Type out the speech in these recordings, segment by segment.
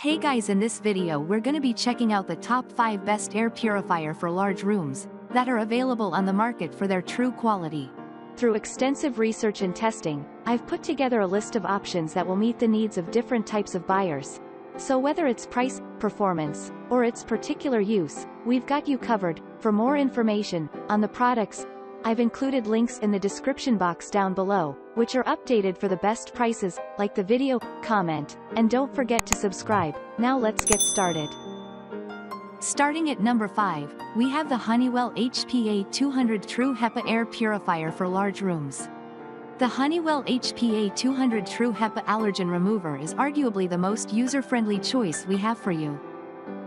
Hey guys, in this video we're gonna be checking out the top 5 best air purifier for large rooms that are available on the market for their true quality. Through extensive research and testing, I've put together a list of options that will meet the needs of different types of buyers. So whether it's price, performance, or its particular use, we've got you covered. For more information on the products, I've included links in the description box down below, which are updated for the best prices. Like the video, comment, and don't forget to subscribe. Now let's get started. Starting at number 5, we have the Honeywell HPA 200 True HEPA Air Purifier for large rooms. The Honeywell HPA 200 True HEPA Allergen Remover is arguably the most user-friendly choice we have for you.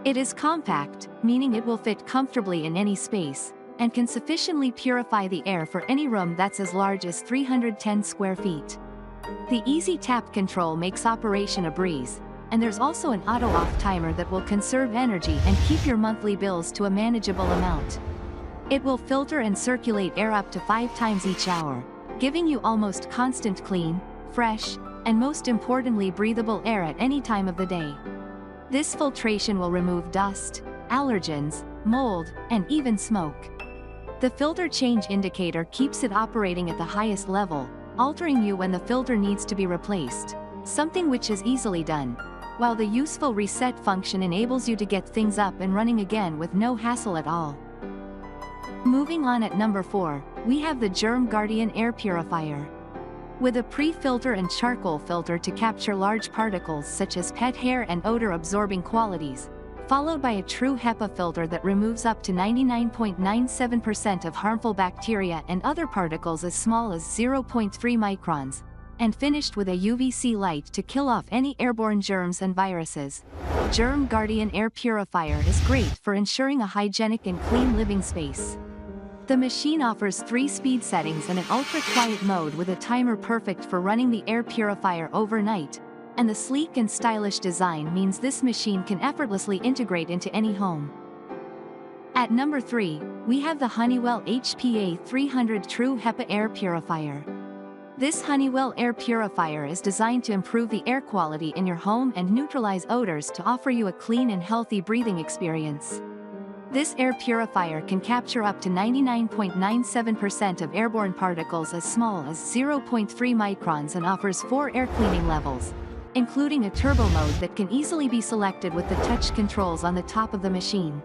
It is compact, meaning it will fit comfortably in any space, and can sufficiently purify the air for any room that's as large as 310 square feet. The easy tap control makes operation a breeze, and there's also an auto-off timer that will conserve energy and keep your monthly bills to a manageable amount. It will filter and circulate air up to 5 times each hour, giving you almost constant clean, fresh, and most importantly breathable air at any time of the day. This filtration will remove dust, allergens, mold, and even smoke. The filter change indicator keeps it operating at the highest level, altering you when the filter needs to be replaced, something which is easily done, while the useful reset function enables you to get things up and running again with no hassle at all. Moving on at number 4, we have the Germ Guardian Air Purifier. With a pre-filter and charcoal filter to capture large particles such as pet hair and odor-absorbing qualities, followed by a true HEPA filter that removes up to 99.97% of harmful bacteria and other particles as small as 0.3 microns, and finished with a UVC light to kill off any airborne germs and viruses. Germ Guardian Air Purifier is great for ensuring a hygienic and clean living space. The machine offers 3 speed settings and an ultra-quiet mode with a timer perfect for running the air purifier overnight, and the sleek and stylish design means this machine can effortlessly integrate into any home. At number 3, we have the Honeywell HPA 300 True HEPA Air Purifier. This Honeywell air purifier is designed to improve the air quality in your home and neutralize odors to offer you a clean and healthy breathing experience. This air purifier can capture up to 99.97% of airborne particles as small as 0.3 microns and offers 4 air cleaning levels, including a turbo mode that can easily be selected with the touch controls on the top of the machine.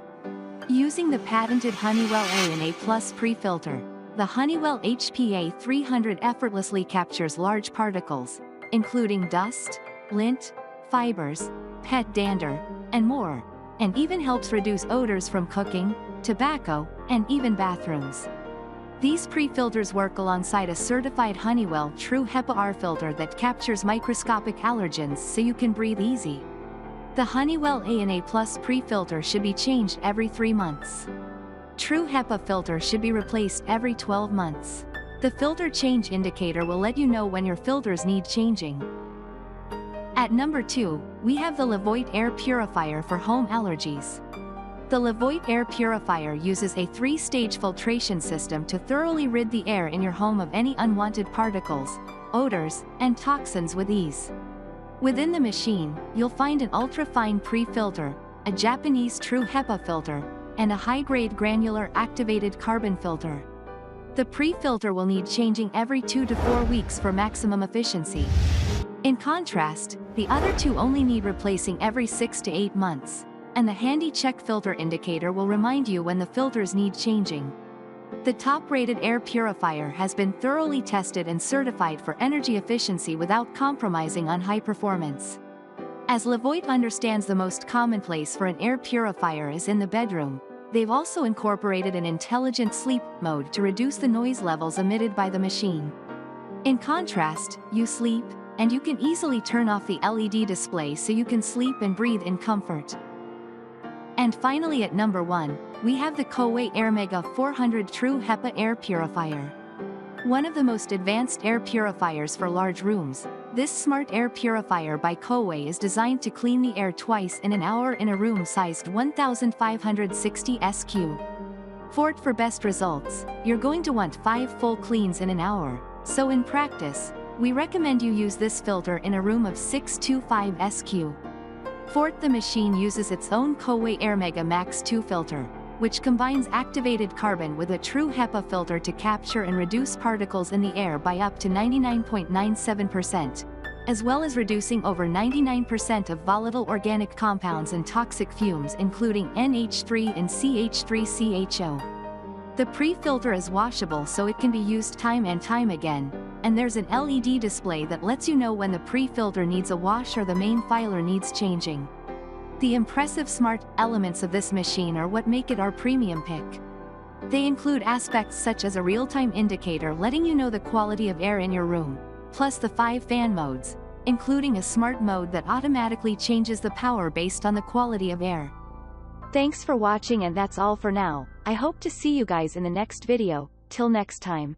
Using the patented Honeywell A&A Plus pre-filter, the Honeywell HPA 300 effortlessly captures large particles, including dust, lint, fibers, pet dander, and more, and even helps reduce odors from cooking, tobacco, and even bathrooms. These pre-filters work alongside a certified Honeywell True HEPA R filter that captures microscopic allergens so you can breathe easy. The Honeywell A&A Plus pre-filter should be changed every 3 months. True HEPA filter should be replaced every 12 months. The filter change indicator will let you know when your filters need changing. At number 2, we have the LEVOIT Air Purifier for home allergies. The LEVOIT Air Purifier uses a 3-stage filtration system to thoroughly rid the air in your home of any unwanted particles, odors, and toxins with ease. Within the machine, you'll find an ultra-fine pre-filter, a Japanese True HEPA filter, and a high-grade granular activated carbon filter. The pre-filter will need changing every 2 to 4 weeks for maximum efficiency. In contrast, the other 2 only need replacing every 6 to 8 months. And the handy check filter indicator will remind you when the filters need changing. The top-rated air purifier has been thoroughly tested and certified for energy efficiency without compromising on high performance. As LEVOIT understands the most commonplace for an air purifier is in the bedroom, they've also incorporated an intelligent sleep mode to reduce the noise levels emitted by the machine. In contrast, you sleep, and you can easily turn off the LED display so you can sleep and breathe in comfort. And finally at number 1, we have the Coway Airmega 400 True HEPA Air Purifier. One of the most advanced air purifiers for large rooms, this smart air purifier by Coway is designed to clean the air twice in an hour in a room sized 1560 SQ. For best results, you're going to want 5 full cleans in an hour, so in practice, we recommend you use this filter in a room of 625 SQ. Fourth, the machine uses its own Coway Airmega Max 2 filter, which combines activated carbon with a true HEPA filter to capture and reduce particles in the air by up to 99.97%, as well as reducing over 99% of volatile organic compounds and toxic fumes including NH3 and CH3CHO. The pre-filter is washable so it can be used time and time again, and there's an LED display that lets you know when the pre-filter needs a wash or the main filer needs changing. The impressive smart elements of this machine are what make it our premium pick. They include aspects such as a real-time indicator letting you know the quality of air in your room, plus the 5 fan modes, including a smart mode that automatically changes the power based on the quality of air. Thanks for watching, and that's all for now. I hope to see you guys in the next video. Till next time.